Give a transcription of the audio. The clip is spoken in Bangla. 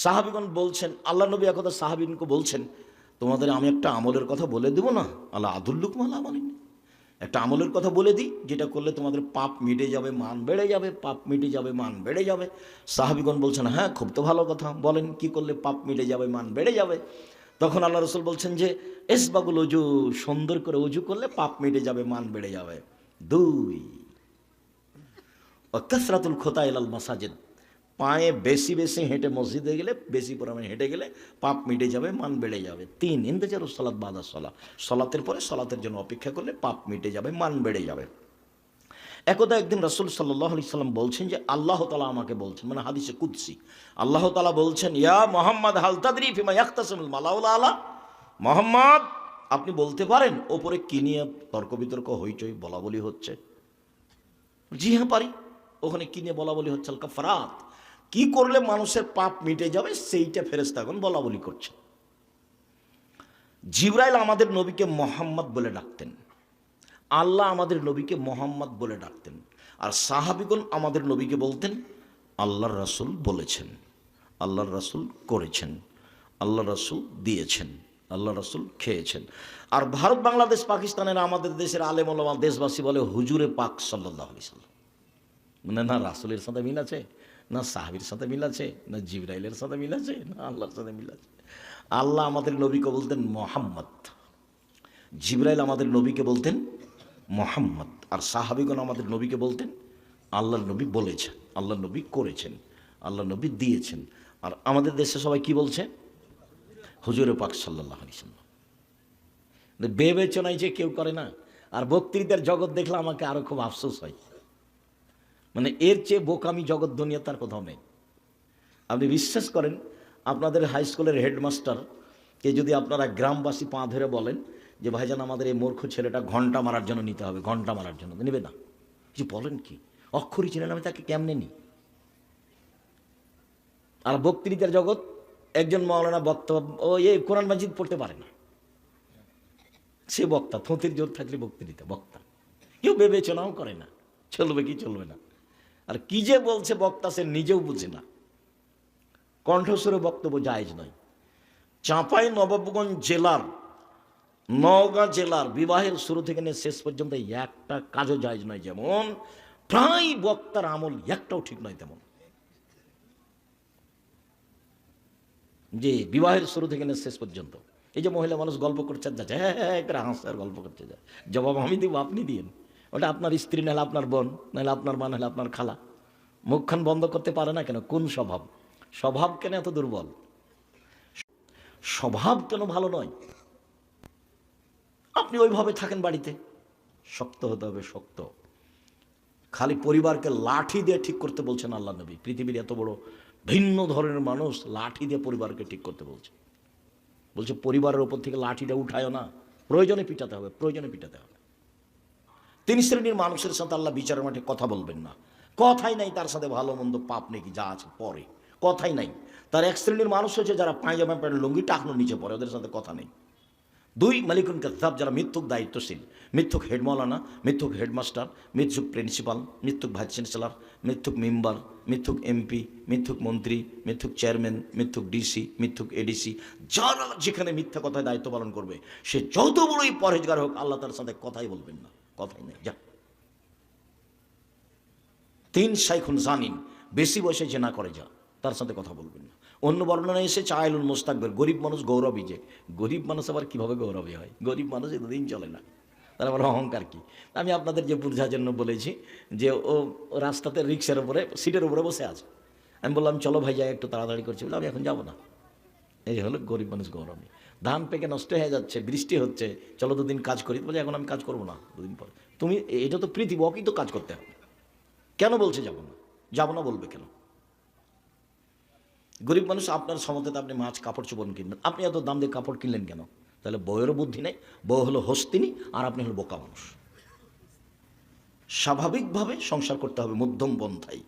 সাহাবীগণ বলছেন, আল্লাহ নবী একদা সাহাবীনকে বলছেন, তোমাদের আমি একটা আমলের কথা বলে দেবো না? আল্লাহ আদুল্লুকুম আলা আমালিন, একটা আমলের কথা বলে দিই যেটা করলে তোমাদের পাপ মিটে যাবে, মান বেড়ে যাবে, পাপ মিটে যাবে, মান বেড়ে যাবে। সাহাবীগণ বলছেন, হ্যাঁ খুব তো ভালো কথা, বলেন কি করলে পাপ মিটে যাবে, মান বেড়ে যাবে? তখন আল্লাহ রসুল বলছেন যে এসবাগুল অজু, সুন্দর করে অজু করলে পাপ মিটে যাবে, মান বেড়ে যাবে। দুই, কাসরাতুল খোতা ইলাল মাসাজিদ, পায়ে বেশি বেশি হেঁটে মসজিদে গেলে, বেশি পরিমাণে হেঁটে গেলে পাপ মিটে যাবে, মান বেড়ে যাবে। তিন, ইন্তেজারুস সালাত বাদা সালাত, সালাতের পরে সালাতের জন্য অপেক্ষা করলে পাপ মিটে যাবে, মান বেড়ে যাবে। একদা একদিন রাসূল সাল্লাল্লাহু আলাইহি সাল্লাম বলছেন যে আল্লাহ তাআলা আমাকে বলছেন, মানে হাদিসে কুদসি, আল্লাহ তাআলা বলছেন, ইয়া মুহাম্মদ হাল তাদরি ফিমা ইয়াখতাসিমুল মালাউল আলা, মুহাম্মদ আপনি বলতে পারেন ওপরে কি নিয়ে তর্ক বিতর্ক হইচই বলা বলি হচ্ছে? জি হ্যাঁ পারি। ওখানে কি নিয়ে বলা বলি হচ্ছে? আল কাফারাত, কি করলে মানুষের পাপ মিটে যাবে সেইটা ফেরেশতাগণ বলা বলি করছে। জিবরাইল আমাদের নবীকে মোহাম্মদ বলে ডাকতেন, আল্লাহ আমাদের নবীকে মোহাম্মদ বলে ডাকতেন, আর সাহাবীগণ আমাদের নবীকে বলতেন আল্লাহর রাসূল বলেছেন, আল্লাহর রাসূল করেছেন, আল্লাহ রাসূল দিয়েছেন, আল্লাহ রাসূল খেয়েছেন। আর ভারত, বাংলাদেশ, পাকিস্তানের আমাদের দেশের আলেম ওলামা দেশবাসী বলে হুজুরে পাক সাল্লাল্লাহু আলাইহি সাল্লাম। মানে না রাসূলের সাথে মিল আছে, না সাহাবীর সাথে মিল আছে, না জিবরাইলের সাথে মিল আছে, না আল্লাহর সাথে মিল আছে। আল্লাহ আমাদের নবীকে বলতেন মোহাম্মদ, জিবরাইল আমাদের নবীকে বলতেন মোহাম্মদ, আর সাহাবীগণ আমাদের নবীকে বলতেন আল্লাহর নবী বলেছেন, আল্লাহর নবী করেছেন, আল্লাহর নবী দিয়েছেন। আর আমাদের দেশে সবাই কি বলছে? হুজুরে পাক সাল্লাল্লাহু আলাইহি সাল্লাম। বিবেচনাই যে কেউ করে না। আর বক্তৃতার জগৎ দেখলে আমাকে আরো খুব আফসোস হয়, মানে এর চেয়ে বোকামি জগৎ দুনিয়া তার কোথাও নেই। আপনি বিশ্বাস করেন, আপনাদের হাই স্কুলের হেডমাস্টারকে যদি আপনারা গ্রামবাসী পা ধরে বলেন যে ভাইজান আমাদের এই মূর্খ ছেলেটা ঘন্টা মারার জন্য নিতে হবে, ঘন্টা মারার জন্য, নেবে না। যে বলেন কি, অক্ষরই চিনেন, আমি তাকে কেমনে নিই? আর বক্তৃতার জগৎ, একজন মাওলানা বক্তা, ও এই কোরআন মাজিদ পড়তে পারে না, সে বক্তা, থুঁতির জোর থাকলে বক্তৃতা বক্তা, কেউ বিবেচনাও করে না চলবে কি চলবে না। আর কি যে বলছে বক্তা সে নিজেও বুঝে না, কণ্ঠস্বরে বক্তব্য জায়েজ নয়। চাঁপাই নবাবগঞ্জ জেলার, নওগাঁ জেলার বিবাহের শুরু থেকে নিয়ে শেষ পর্যন্ত একটা কাজও জায়েজ নয়, যেমন প্রায় বক্তার আমল একটাও ঠিক নয় তেমন। যে বিবাহের শুরু থেকে নিয়ে শেষ পর্যন্ত, এই যে মহিলা মানুষ গল্প করছে যাচ্ছে, হ্যাঁ হ্যাঁ একটা হাসছে আর গল্প করতে যায়, জবাব আমি দিব আপনি দিন। ওটা আপনার স্ত্রী নাহলে আপনার বোন, নাহলে আপনার মা, নাহলে আপনার খালা। মুখখান বন্ধ করতে পারে না কেন? কোন স্বভাব? স্বভাব কেন এত দুর্বল? স্বভাব কেন ভালো নয়? আপনি ওইভাবে থাকেন বাড়িতে, শক্ত হতে হবে, শক্ত। খালি পরিবারকে লাঠি দিয়ে ঠিক করতে বলছেন আল্লাহ নবী। পৃথিবীর এত বড় ভিন্ন ধরনের মানুষ লাঠি দিয়ে পরিবারকে ঠিক করতে বলছে। বলছে পরিবারের ওপর থেকে লাঠিটা উঠায়ও না, প্রয়োজনে পিটাতে হবে, প্রয়োজনে পিটাতে হবে। তিন শ্রেণীর মানুষের সাথে আল্লাহ বিচারের মাঠে কথা বলবেন না। কথাই নাই তার সাথে ভালো মন্দ পাপ নাকি যা আছে পরে, কথাই নাই। তার এক শ্রেণীর মানুষ হচ্ছে যারা পায়জামা প্যান্ট লুঙ্গি টাকনো নিচে পড়ে, ওদের সাথে কথা নেই। দুই, মালিকুন কাযযাব, যারা মিথ্যুক দায়িত্বশীল, মিথ্যুক হেড মৌলানা, মিথ্যুক হেডমাস্টার, মিথ্যুক প্রিন্সিপাল, মিথ্যুক ভাইস চ্যান্সেলর, মিথ্যুক মেম্বার, মিথ্যুক এমপি, মিথ্যুক মন্ত্রী, মিথ্যুক চেয়ারম্যান, মিথ্যুক ডিসি, মিথ্যুক এডিসি, যারা যেখানে মিথ্যা কথায় দায়িত্ব পালন করবে, সে যত বড়ই পরহেজগার হোক, আল্লাহ তার সাথে কথাই বলবেন না, কথাই নেই, যা। তিন, শাইখুন জানিন, বেশি বয়সে জেনা করে যা, তার সাথে কথা বলবেন না। অন্য বর্ণনা এসেছে আইলুল মুস্তাকবির, গরিব মানুষ গৌরবী। যে গরিব মানুষ আবার কীভাবে গৌরবী হয়? গরিব মানুষ এতদিন চলে না, তার আবার অহংকার কি? আমি আপনাদের যে বোঝার জন্য বলেছি যে ও রাস্তাতে রিক্সার উপরে সিটের উপরে বসে আছে, আমি বললাম চলো ভাই যাই, একটু তাড়াতাড়ি করছি, বলে আমি এখন যাবো না। এই হলো গরিব মানুষ গৌরবী। ধান পেকে নষ্ট হয়ে যাচ্ছে, বৃষ্টি হচ্ছে, চলো দুদিন কাজ করি, বলে এখন আমি কাজ করবো না, দুদিন পর। তুমি, এটা তো পৃথিবী, ওকেই তো কাজ করতে হবে। কেন বলছে যাবো না? যাবো না বলবে কেন? গরিব মানুষ আপনার সমতে আপনি মাছ কাপড় চোপড় কিনবেন, আপনি এত দাম দিয়ে কাপড় কিনলেন কেন? তাহলে বউয়েরও বুদ্ধি নেই, বউ হলো হস্তিনী আর আপনি হলো বোকা মানুষ। স্বাভাবিকভাবে সংসার করতে হবে মধ্যম পন্থায়।